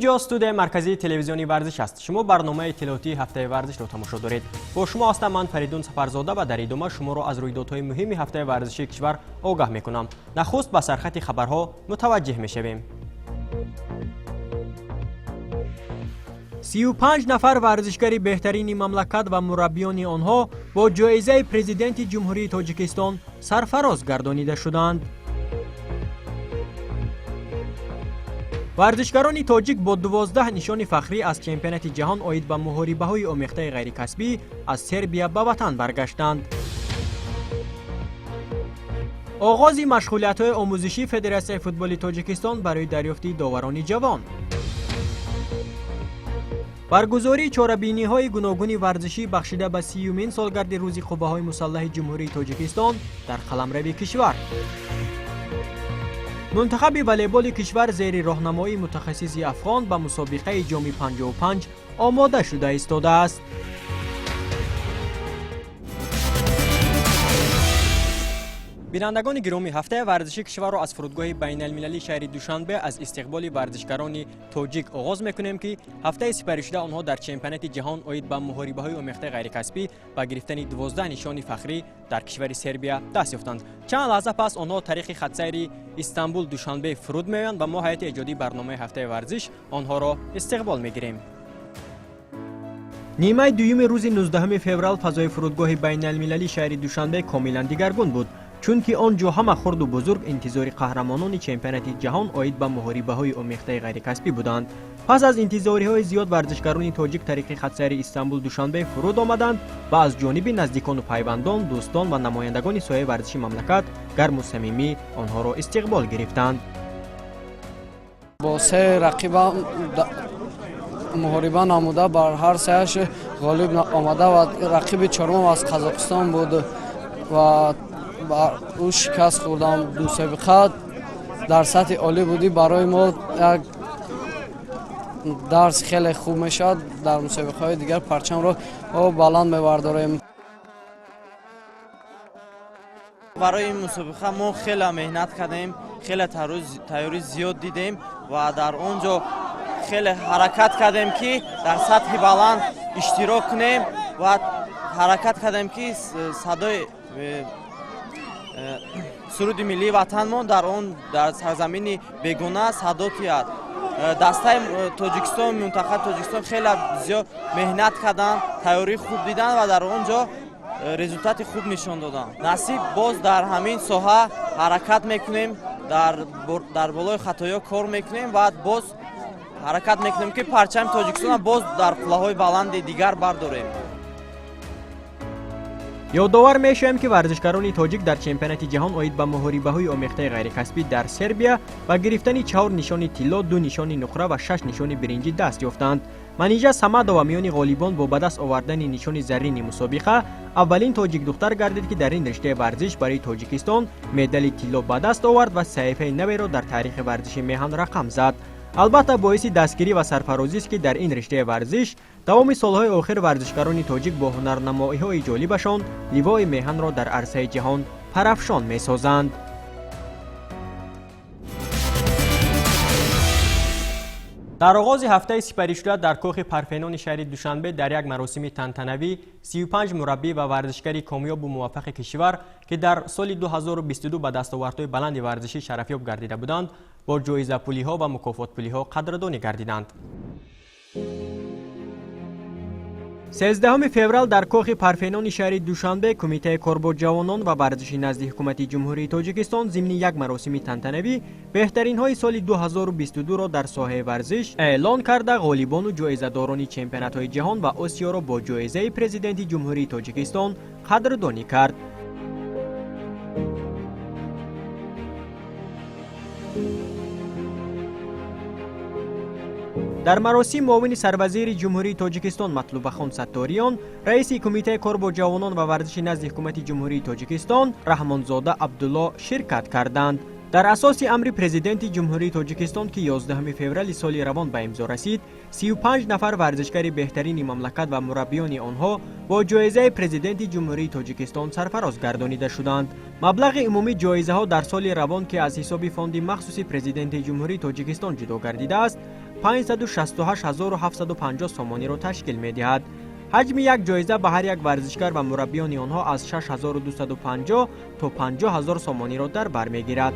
اینجا استودیو مرکزی تلویزیونی ورزش است. شما برنامه اطلاعاتی هفته ورزش رو تماشا دارید. با شما هستم من فریدون سفرزاده و در ادامه شما رو از رویدادهای مهم هفته ورزشی کشور آگاه میکنم. نخست به سرخط خبرها متوجه میشویم. 35 نفر ورزشکار بهترین مملکت و مربیان آنها با جایزه پرزیدنت جمهوری تاجیکستان سرفراز گردانیده شدند. ورزشکاران تاجیک با 12 نشان فخری از چمپیونات جهان عاید به محاربه‌های آمیخته غیرکسبی از سربیا به وطن برگشتند. آغاز مشغولیت‌های آموزشی فدراسیون فوتبال تاجیکستان برای دریافت داوران جوان. برگزاری چاره‌بینی‌های گوناگون ورزشی بخشیده به 30مین سالگرد روز قوه‌های مسلح جمهوری تاجیکستان در قلمرو کشور. منتخب والیبال کشور زیر راهنمایی متخصص افغان به مسابقه جام 55 آماده شده ایستاده است. بینندگان گرامی، هفته ورزشی کشور را از فرودگاه بین المللی شهر دوشنبه از استقبال ورزشکاران تاجیک آغاز میکنیم که هفته سپری شده آنها در چمپیونات جهان عاید به محاربه‌های آمیخته غیرکسبی و گرفتن 12 نشان فخری در کشور سربیا دست یافتند. چند لحظه پس آنها طریق خطسیر استانبول دوشنبه فرود میآیند و ما هیئت ایجادی برنامه هفته ورزش آنها را استقبال میگیریم. نیمه دوم روز 19 فوریه فضای فرودگاه بین المللی شهر دوشنبه کاملا دیگرگون بود، چون که آنجا همه خرد و بزرگ انتظار قهرمانان چمپیونات جهان عاید به محاربه‌های آمیخته غیرکسبی بودند. پس از انتظارهای زیاد ورزشکاران تاجیک طریق خطسیر استانبول دوشنبه فرود آمدند و از جانب نزدیکان و پیوندان، دوستان و نمایندگان سایه ورزشی مملکت گرم و صمیمی آنها را استقبال گرفتند. با سه رقیب محاربه نموده بر هر سهش غالب آمده و رقیب چهارم از قزاقستان بود و او شکست خوردم. مسابقه در سطح عالی بودی، برای ما یک درس خیلی خوب میشد در مسابقه های دیگر پرچم را بلند می‌برداریم. برای این مسابقه ما خیلی مهنت کردیم، خیلی تیاری زیاد دیدیم و در اونجا خیلی حرکت کردیم که در سطح بلند اشتراک کنیم و حرکت کردیم که صدای سرود ملی وطنمون در سرزمین بیگانه صدا تیاد. دسته تاجیکستان، منتخب تاجیکستان خیلی زیاد مهنت کردن، تیاری خوب دیدن و در اونجا رزولت خوب نشان دادن. نصیب باز در همین ساحه حرکت میکنیم، در بالای خطایا کار میکنیم و باز حرکت میکنیم که پرچم تاجیکستان باز در قله‌های بلند دیگر برداریم. یادآور میشویم که ورزشکاران تاجیک در چمپیونات جهان عاید به محاربه‌های آمیخته غیرکسبی در سربیا و گرفتن 4 نشان طلا، 2 نشان نقره و 6 نشان برنجی دست یافتند. منیژه صمد و میان غالیبان با به دست آوردن نشان زرین مسابقه اولین تاجیک دختر گردید که در این رشته ورزش برای تاجیکستان مدال طلا به دست آورد و صحیفه نوی را در تاریخ ورزش میهن رقم زد. البته باعث دستگیری و سرفرازی است که در این رشته ورزش تمام سالهای آخر ورزشکاران تاجیک با هنرنمایی‌های جالبشان لیوای میهن را در عرصه جهان پرافشان می‌سازند. در آغاز هفته سپری شده در کاخ پارفنون شهر دوشنبه در یک مراسم تنتنوی 35 مربی و ورزشکار کامیاب و موفق کشور که در سال 2022 به دستاوردهای بلند ورزشی شرفیاب گردیده بودند با جایزه پولی‌ها و مکافات پولی‌ها قدردانی گردیدند. 13 فوریه در کاخ پارفنون شهر دوشنبه کمیته کار با جوانان و ورزش نزد حکومت جمهوری تاجیکستان ضمن یک مراسم تنتنوی بهترین های سال 2022 را در ساحه ورزش اعلان کرده غالبان و جایزه داران چمپیونات های جهان و آسیا را با جایزه پرزیدنت جمهوری تاجیکستان قدردانی کرد. در مراسم معاون سروزیر جمهوری تاجیکستان مطلوب خان ستاریان، رئیس کمیته کار با جوانان و ورزش نزد حکومت جمهوری تاجیکستان رحمانزاده عبدالله شرکت کردند. در اساس امر پرزیدنت جمهوری تاجیکستان که 11 فوریه سال روان به امضا رسید، 35 نفر ورزشکار بهترین مملکت و مربیان آنها با جایزه پرزیدنت جمهوری تاجیکستان سرفراز گردانیده شدند. مبلغ عمومی جایزه ها در سال روان که از حساب فاند مخصوص پرزیدنت جمهوری تاجیکستان جدا گردیده است 568750 сомониро ташкил медиҳад. ҳаҷми як ҷоиза ба ҳар як варзишгар ва мураббиёни онҳо аз 6250 то 50000 сомониро дар бар мегирад.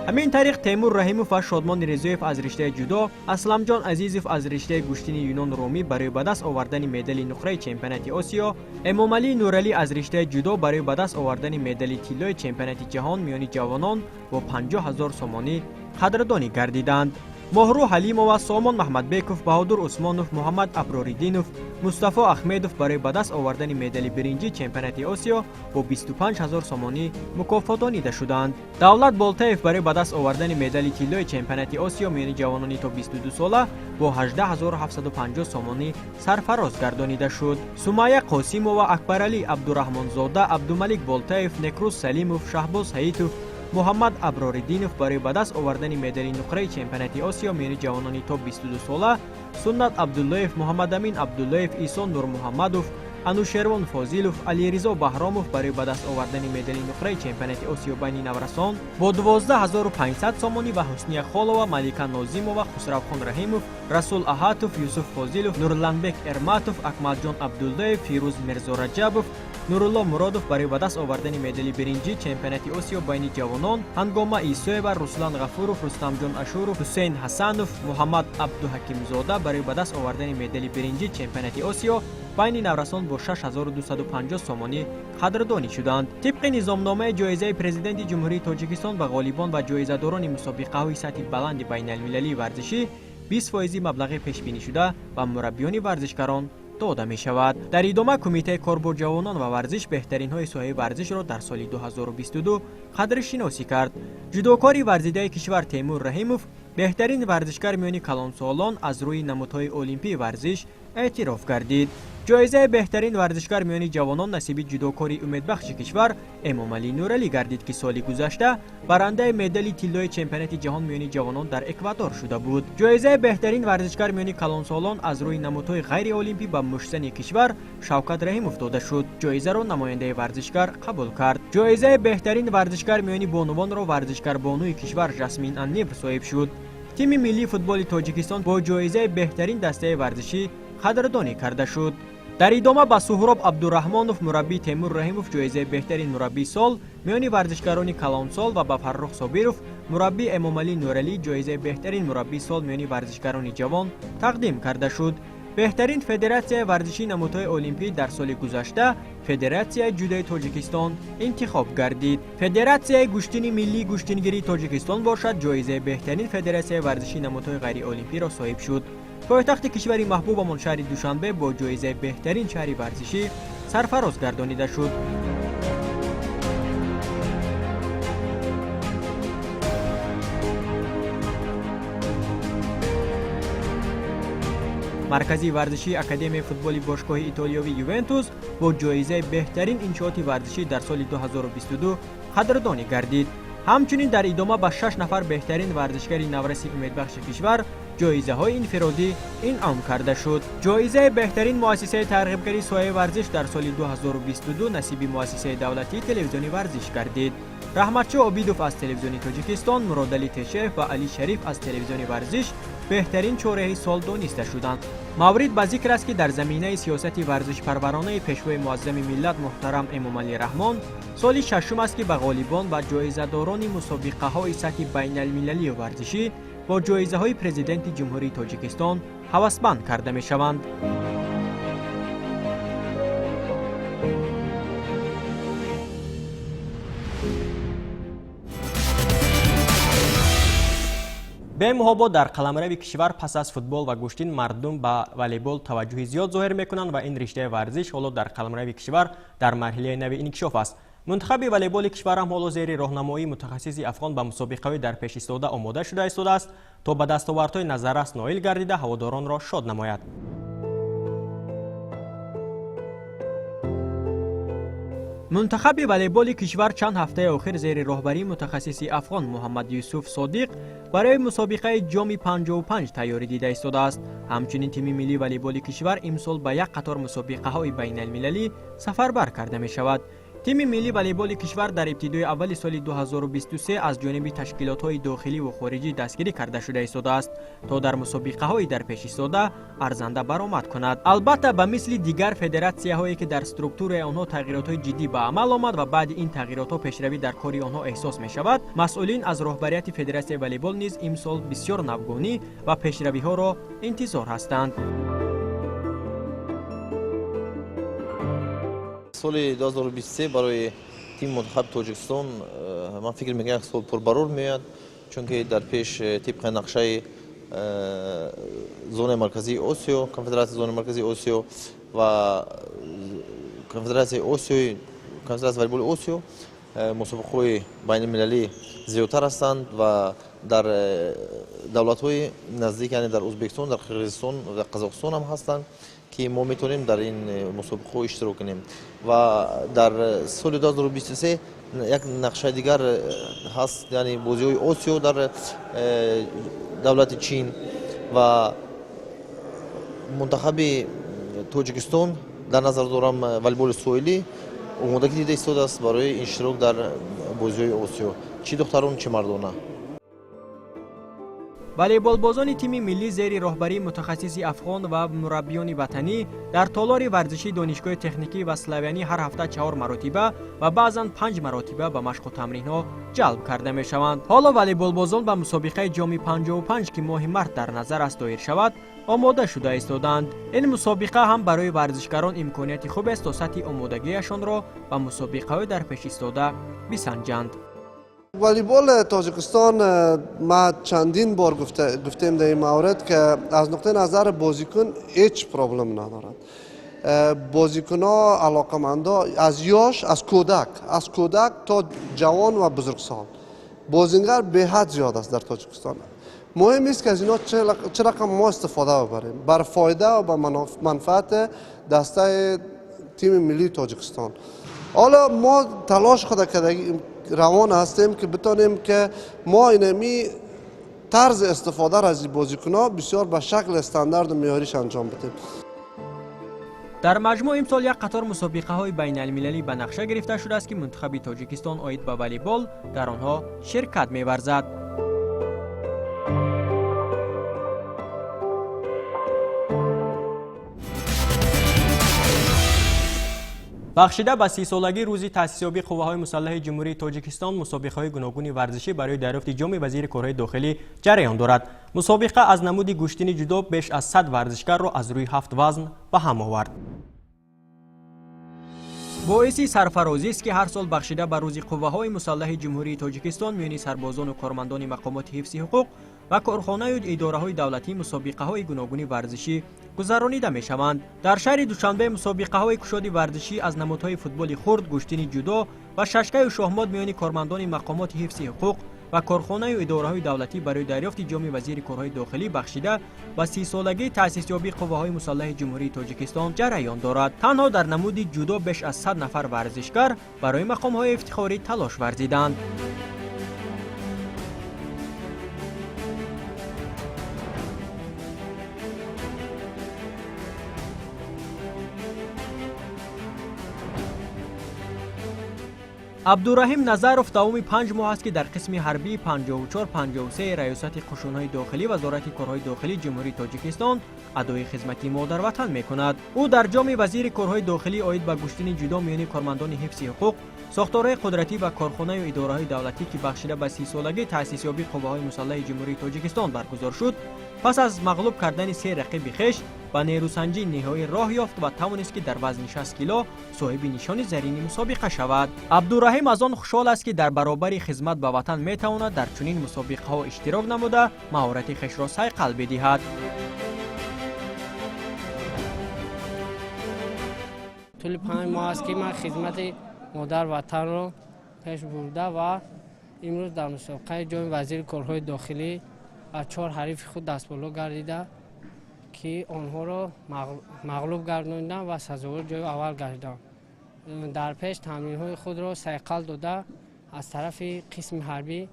ҳамин тариқ Темур Раҳимов ва Шодмон Резоев аз риштаи ҷудо, Асламҷон Азизов аз риштаи гӯштини Юнон Румӣ барои ба даст овардани медали нуқраи чемпионати Осиё, Эмомалӣ Нуралӣ аз риштаи ҷудо барои ба даст овардани медали тиллои чемпионати ҷаҳон миёни ҷавонон бо 50000 сомонӣ қадрдонӣ гардиданд. Моҳрӯ Ҳалимова, Сомон Маҳмадбеков, Баҳодур Усмонов, Муҳаммад Аброриддинов, Мустафо Ахмедов барои ба даст овардани медали биринҷи чемпионати Осиё бо 25000 сомонӣ мукофотонида шуданд. Давлат Болтаев барои ба даст овардани медали тиллои чемпионати Осиё миёни ҷавонони то 22 сола бо 18750 сомонӣ сарфароз гардонида шуд. Сумайя Қосимова, Акбаралӣ Абдураҳмонзода, Абдумалик Болтаев, Некрус Салимов, Шаҳбоз Ҳаитов, Муҳаммад Аброриддинов барои ба даст овардани медали нуқраи чемпионати Осиё миёни ҷавонони то 22 сола, Суннат Абдуллоев, Муҳаммадамин Абдуллоев, Исон Нурмуҳаммадов, Анушервон Фозилов, Алиризо Баҳромов барои ба даст овардани медали нуқраи чемпионати Осиё байни наврасон бо 12500 сомонӣ ва Ҳусния Холова, Малика Нозимова, Хусравхон Раҳимов, Расул Аҳатов, Юсуф Фозилов, Нурланбек Эрматов, Акмалҷон Абдуллоев, Фирӯз Мирзораҷабов, Нурулло Муродов барои ба даст овардани медали биринҷи чемпионати Осиё байни ҷавонон, Ҳангома Исоева, Руслан Ғафуров, Рустамҷон Ашуров, Ҳусейн Ҳасанов, Муҳаммад Абдуҳакимзода барои ба даст овардани медали биринҷи чемпионати Осиё байни наврасон бо 6250 сомонӣ қадрдонӣ шуданд. Тибқи низомномаи ҷоизаи президенти ҷумҳурии Тоҷикистон ба ғолибон ва ҷоизадорони мусобиқаҳои сатҳи баланди байналмилалии варзишӣ 20% маблағи пешбинишуда ба мураббиёни варзишгарон дода мешавад. Дар идома Кумитаи кор бо ҷавонон ва варзиш беҳтаринҳои соҳаи варзишро дар соли 2022 қадршиносӣ кард. Ҷудокори варзидаи кишвар Темур Раҳимов беҳтарин варзишгар миёни калонсолон аз рӯи намудҳои олимпии варзиш эътироф гардид. ҷоизаи беҳтарин варзишгар миёни ҷавонон насиби ҷудокори умедбахши кишвар Эмомалӣ Нуралӣ гардид, ки соли гузашта барандаи медали тиллои чемпионати ҷаҳон миёни ҷавонон дар Эквадор шуда буд. ҷоизаи беҳтарин варзишгар миёни калонсолон аз рӯи намудҳои ғайриолимпӣ ба мушзани кишвар Шавкат Раҳимов дода шуд. ҷоизаро намояндаи варзишгар қабул кард. ҷоизаи беҳтарин варзишгар миёни бонувонро варзишгарбонуи кишвар Жасмин Аннибр соҳиб шуд. тими миллии футболи Тоҷикистон бо ҷоизаи беҳтарин дастаи варзишӣ қадрдонӣ карда шуд. дар идома ба Суҳроб Абдураҳмонов, мураббии Темур Раҳимов ҷоизаи беҳтарин мураббии сол миёни варзишгарони калонсол ва ба Фаррух Собиров, мураббии Эмомалӣ Нуралӣ ҷоизаи беҳтарин мураббии сол миёни варзишгарони ҷавон тақдим карда шуд. беҳтарин федератсияи варзишии намудҳои олимпӣ дар соли гузашта Федератсияи ҷудои Тоҷикистон интихоб гардид. Федератсияи гӯштини миллии гӯштингирии Тоҷикистон бошад ҷоизаи беҳтарин федератсияи варзишии намудҳои ғайриолимпиро соҳиб шуд. пойтахти кишвари маҳбубамон шаҳри Душанбе бо ҷоизаи беҳтарин шаҳри варзишӣ сарфароз гардонида шуд. маркази варзишии Академияи футболи бошгоҳи итолиёвии Ювентус бо ҷоизаи беҳтарин иншооти варзишӣ дар соли 2022 қадрдонӣ гардид. ҳамчунин дар идома ба 6 нафар беҳтарин варзишгари навраси умедбахши кишвар ҷоизаҳои инфиродӣ инъом карда шуд. ҷоизаи беҳтарин муассисаи тарғибгарии соҳаи варзиш дар соли 2022 насиби муассисаи давлатии телевизиони варзиш гардид. раҳматшо Обидов аз телевизиони Тоҷикистон, Муродалӣ Тешеев ва Али Шариф аз телевизиони варзиш беҳтарин чораҳи сол дониста шуданд. маврид ба зикр аст, ки дар заминаи сиёсати варзишпарваронаи пешвои муаззами миллат муҳтарам Эмомалӣ Раҳмон соли шашум аст, ки ба ғолибон ва ҷоизадорони мусобиқаҳои сатҳи байналмилалии варзишӣ бо ҷоизаҳои президенти ҷумҳурии Тоҷикистон ҳавасманд карда мешаванд. бемуҳобо дар қаламрави кишвар пас аз футбол ва гӯштин мардум ба волейбол таваҷҷӯҳи зиёд зоҳир мекунанд ва ин риштаи варзиш ҳоло дар қаламрави кишвар дар марҳилаи нави инкишоф аст. мунтахаби волейболи кишварам ҳоло зери роҳнамоии мутахассиси афғон ба мусобиқаҳои дар пеш истода омода шуда истодааст, то ба дастовардҳои назаррас ноил гардида ҳаводоронро шод намояд. мунтахаби волейболи кишвар чанд ҳафтаи охир зери роҳбарии мутахассиси афғон Муҳаммад Юсуф Содиқ барои мусобиқаи ҷоми 55 тайёрӣ дида истодааст. ҳамчунин тими миллии волейболи кишвар имсол ба як қатор мусобиқаҳои байналмилалӣ сафарбар карда мешавад. تیم ملی والیبال کشور در ابتدای اول سال 2023 از جانب تشکیلات‌های داخلی و خارجی دستگیری کرده شده ایستاده است تا در مسابقه‌های در پیش ایستاده ارزنده برآمد کند. البته به مثل دیگر فدراسیاهایی که در استراکتور آنها تغییرات جدی به عمل آمد و بعد این تغییرات پیشروی در کار آنها احساس می شود، مسئولین از رهبریت فدراسیون والیبال نیز امسال بسیار نوگانی و پیشروی‌ها را انتظار هستند. سال 2023 برای تیم منتخب تاجیکستان من فکر میکنم یک سال پربرور میاد، چون که در پیش طبق نقشه زون مرکزی آسیا، کنفدراسیون زون مرکزی آسیا و کنفدراسیون آسیا، کنفدراسیون والیبال آسیا مسابقه‌های بین المللی زیادتر هستند و در دولت‌های نزدیک، یعنی در ازبکستان، در قرقیزستان و قزاقستان هم هستند که ما میتونیم در این مسابقه اشتراک کنیم. و در سال 2023 یک نقشه دیگر هست، یعنی بازی‌های آسیا در دولت چین و منتخب تاجیکستان در نظر دارم والیبال ساحلی آمادگی دیده ایستاده است برای اشتراک در بازی‌های آسیا، چه دختران چه مردانه. والیبال بازان تیم ملی زیر رهبری متخصص افغان و مربیان وطنی در تالار ورزشی دانشگاه تکنیکی و سلاویانی هر هفته 4 مرتبه و بعضاً 5 مرتبه به مشق و تمرین‌ها جلب کرده می‌شوند. حالا والیبال بازان به مسابقه جام 55 که ماه مارس در نظر است دایر شود آماده شده ایستادند. این مسابقه هم برای ورزشکاران امکانیت خوب است تا سطح آمادگیشان را به مسابقه‌های در پیش ایستاده بسنجند. والیبال تاجیکستان ما چندین بار گفتیم در این مورد که از نقطه نظر بازیکن هیچ پرابلم ندارند. بازیکن‌ها علاقمندا از یاش، از کودک تا جوان و بزرگسال بازیگر به حد زیاد است در تاجیکستان. مهم است که از اینا چه رقم ما استفاده ببریم بر فایده و به منفعت دسته تیم ملی تاجیکستان. حالا ما تلاش خود کردیم، روان هستیم که بتانیم که ما اینمی طرز استفاده را از بازیکن‌ها بسیار به شکل استاندارد و معیاریش انجام بدیم. در مجموع امسال یک قطار مسابقه‌های بین المللی به نقشه گرفته شده است که منتخب تاجیکستان آید به والیبال در آنها شرکت می‌ورزد. بخشیده به 30 سالگی روز تأسیس‌یابی قوه‌های مسلح جمهوری تاجیکستان، مسابقه‌های گوناگون ورزشی برای دریافت جام وزیر کارهای داخلی جریان دارد. مسابقه از نمود گشتین جودو بیش از 100 ورزشکار را از روی 7 وزن به هم آورد. باعث سرفرازی است که هر سال بخشیده به روز قوه‌های مسلح جمهوری تاجیکستان میان سربازان و کارمندان مقامات حفظ حقوق و کارخانه و اداره‌های دولتی مسابقه‌های گوناگون ورزشی گذرانیده می‌شوند. در شهر دوشنبه مسابقه‌های کشادی ورزشی از نمادهای فوتبال خرد، گشتین جودو و ششکه و شاهمات میان کارمندان مقامات حفظ حقوق و کارخانه و اداره‌های دولتی برای دریافت جام وزیر کارهای داخلی بخشیده و 30 سالگی تأسیس‌یابی قوه‌های مسلح جمهوری تاجیکستان جریان دارد. تنها در نمود جودو بیش از 100 نفر ورزشکار برای مقام‌های افتخاری تلاش ورزیدند. عبدالرحیم نظروف دوام 5 ماه است که در قسم حربی 54-53 ریاست قشون‌های داخلی وزارت کارهای داخلی جمهوری تاجیکستان ادای خدمتی ما در وطن می‌کند. او در جام وزیر کارهای داخلی آید به گشتین جودو میان کارمندان حفظ حقوق، ساختارهای قدرتی و کارخانه و اداره‌های دولتی که بخشیده به 30 سالگی تأسیس‌یابی قوه‌های مسلح جمهوری تاجیکستان برگزار شد، پس از مغلوب کردن 3 رقیب خویش با نیروسنجی نهایی راه یافت و توانست که در وزن 60 کیلو صاحب نشان زرین مسابقه شود. عبدالرحیم از آن خوشحال است که در برابر خدمت به وطن میتواند در چنین مسابقه‌ها اشتراک نموده مهارت خویش را صقل بدهد. طول 5 ماه است که من خدمت مادر وطن را پیش برده و امروز در مسابقه جام وزیر کارهای داخلی از 4 حریف خود دست بالا گردیده که آنها را مغلوب گرداندن و سزاوار جای اول گردیدند. در پیش تمرین‌های خود را صقل داده از طرف قسم حربی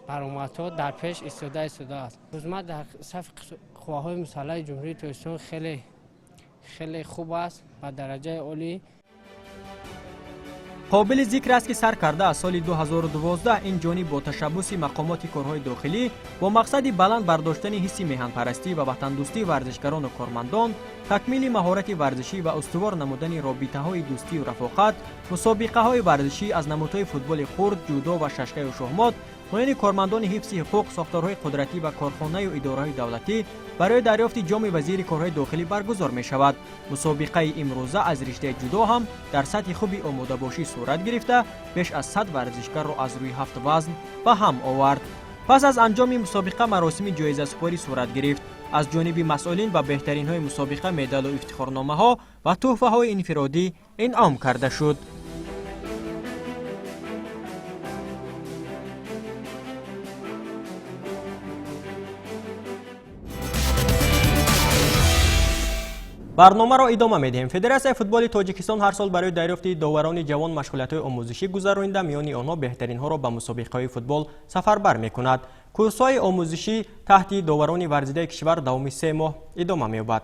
برآمدها در پیش ایستاده است. خدمت در صف قوه‌های مسلح جمهوری تاجیکستان خیلی خوب است و درجه عالی. قابل ذکر است که سر کرده از سال 2012 این جانب با تشبث مقامات کارهای داخلی با مقصد بلند برداشتن حس میهن پرستی و وطن دوستی ورزشکاران و کارمندان، تکمیل مهارت ورزشی و استوار نمودن رابطه های دوستی و رفاقت، مسابقه های ورزشی از نمودهای فوتبال خرد، جودو و ششقه و شهمات میان کارمندان حفظ حقوق، ساختارهای قدرتی و کارخانه و اداره‌های دولتی برای دریافت جام وزیر کارهای داخلی برگزار می شود. مسابقه امروزه از رشته جودو هم در سطح خوبی آماده باشی صورت گرفته بیش از 100 ورزشکار را از روی 7 وزن به هم آورد. پس از انجام مسابقه مراسم جایزه سپاری صورت گرفت. از جانب مسئولین و بهترین های مسابقه مدال و افتخارنامه ها و تحفه های انفرادی انعام کرده شد. برنامه را ادامه میدیم. فدراسیون فوتبال تاجیکستان هر سال برای دریافت داوران جوان مشغولیت‌های آموزشی گذراننده میان آنها بهترین ها را به مسابقه‌های فوتبال سفربر می‌کند. کورس‌های آموزشی تحت داوران ورزیده کشور دوام 3 ماه ادامه می‌یابد.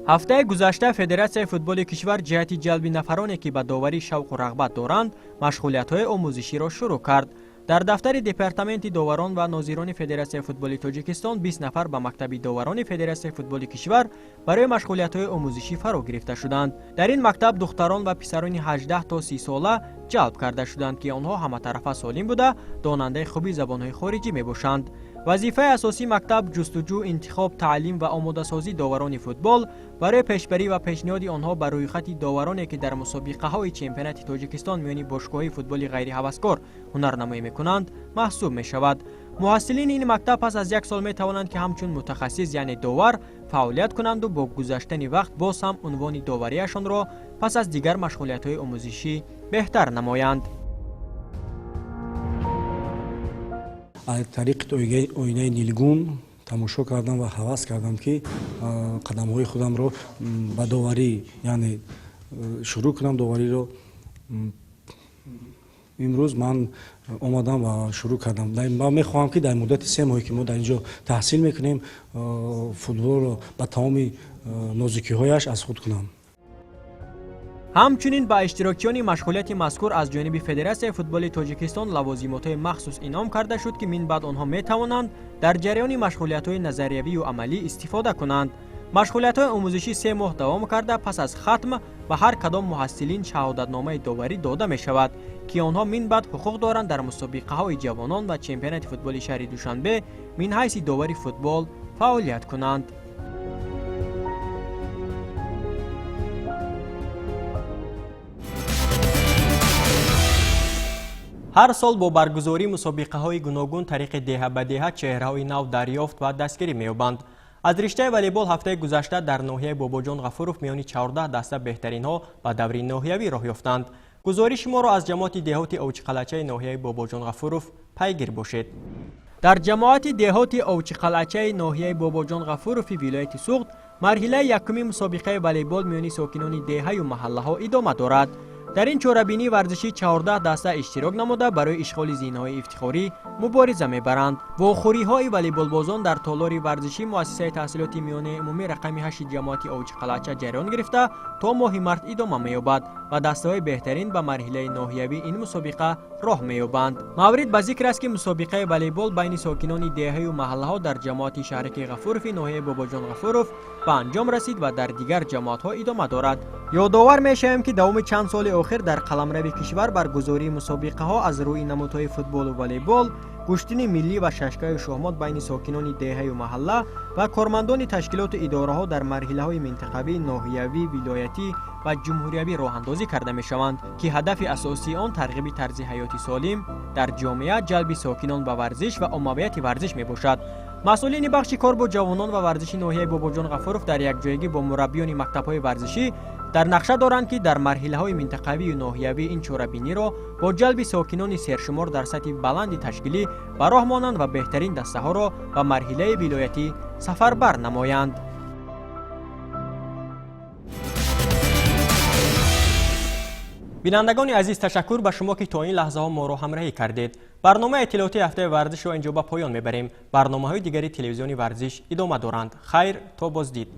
هفته گذشته فدراسیون فوتبال کشور جهت جلب نفرانی که به داوری شوق و رغبت دارند مشغولیت‌های آموزشی را شروع کرد. در دفتر دپارتمنت داوران و ناظران فدراسیون فوتبال تاجیکستان 20 نفر به مکتب داوران فدراسیون فوتبال کشور برای مشغولیت‌های آموزشی فرا گرفته شدند. در این مکتب دختران و پسران 18 تا 30 ساله جلب کرده شدند که آنها همه طرفه سالم بوده داننده خوبی زبان‌های خارجی میباشند. وظیفه اساسی مکتب جستجو، انتخاب، تعلیم و آماده سازی داوران فوتبال برای پیشبری و پیشنهاد آنها بر روی خط داورانی که در مسابقه‌های چمپیونات تاجیکستان میان باشگاه‌های فوتبال غیر هوسکار هنرنمایی می‌کنند محسوب می‌شود. محصلین این مکتب پس از 1 سال می‌توانند که همچون متخصص یعنی داور فعالیت کنند و با گذشتن وقت باز هم عنوان داوریشان را پس از دیگر مشغولیت‌های آموزشی بهتر نمایند. از طریق آینه نیلگون تماشا کردم و هوس کردم که قدم‌های خودم رو به داوری یعنی شروع کنم. داوری رو امروز من آمدم و شروع کردم. من میخواهم که در مدت 3 ماهی که ما در اینجا تحصیل میکنیم فوتبال رو به تمام نازکی‌هایش از خود کنم. همچنین با اشتراکیان مشغولیت مذکور از جانب فدراسیون فوتبال تاجیکستان لوازمات مخصوص انعام کرده شد که من بعد آنها می توانند در جریان مشغولیت‌های نظریوی و عملی استفاده کنند. مشغولیت‌های آموزشی 3 ماه دوام کرده پس از ختم به هر کدام محصلین شهادتنامه داوری داده می شود که آنها من بعد حقوق دارند در مسابقه‌های جوانان و چمپیونات فوتبال شهر دوشنبه من حیث داوری فوتبال فعالیت کنند. هر سال با برگزاری مسابقه‌های گوناگون طریق دهه به دهه چهره‌های نو دریافت و دستگیری می‌یابند. از رشته والیبال هفته گذشته در ناحیه باباجان غفورов میان 14 دسته بهترین‌ها به دوره ناحیوی راه یافتند. گزارش ما را از جماعت دهاتی اوچقلچه ناحیه باباجان غفورov پیگیر باشید. در جماعت دهاتی اوچقلچه ناحیه باباجان غفورov ولایت سوخت مرحله یکمی مسابقه والیبال میان ساکنان دهه و محله‌ها ادامه دارد. در این چهاربینی ورزشی 14 دسته اشتراک نموده برای اشغال زینه‌های افتخاری مبارزه می‌برند. واخوری‌های والیبال بازان در تالار ورزشی مؤسسه تحصیلات میانه عمومی رقم 8 جماعت اوچقلچه جریان گرفته تا ماه مارس ادامه می‌یابد و دسته‌های بهترین به مرحله ناحیوی این مسابقه راه می‌یابند. مورد به ذکر است که مسابقه والیبال بین ساکنان دهه و محله‌ها در جماعت شهرک غفورov ناحیه باباجان غفورov به انجام رسید و در دیگر جماعت‌ها ادامه دارد. یادآور می‌شویم که دوام چند سال آخر در قلمرو کشور برگزاری مسابقه‌ها از روی نمودهای فوتبال و والیبال، کشتن ملی و ششکای شهمات بین ساکنان دهه و محله و کارمندان تشکیلات و اداره‌ها در مرحله‌های منطقوی، ناحیوی، ولایتی و جمهوریوی راه اندازی کرده می‌شوند که هدف اساسی آن ترغیب طرز حیاتی سالم در جامعه، جلب ساکنان به ورزش و عمومیت ورزش می‌باشد. مسئولین بخش کار با جوانان و ورزشی ناحیه باباجان غفورov در یک جایگی با مربیان مکتب‌های ورزشی در نقشه دارند که در مرحله‌های منطقوی و ناحیوی این چهاربینی را با جلب ساکنان سرشمار در سطح بلند تشکیلی به راه مانند و بهترین دسته‌ها را به مرحله ولایتی سفربر نمایند. بینندگان عزیز، تشکر به شما که تا این لحظه ها ما را همراهی کردید. برنامه اطلاعاتی هفته ورزش را اینجا به پایان میبریم. برنامه‌های دیگری تلویزیونی ورزش ادامه دارند. خیر تا بازدید.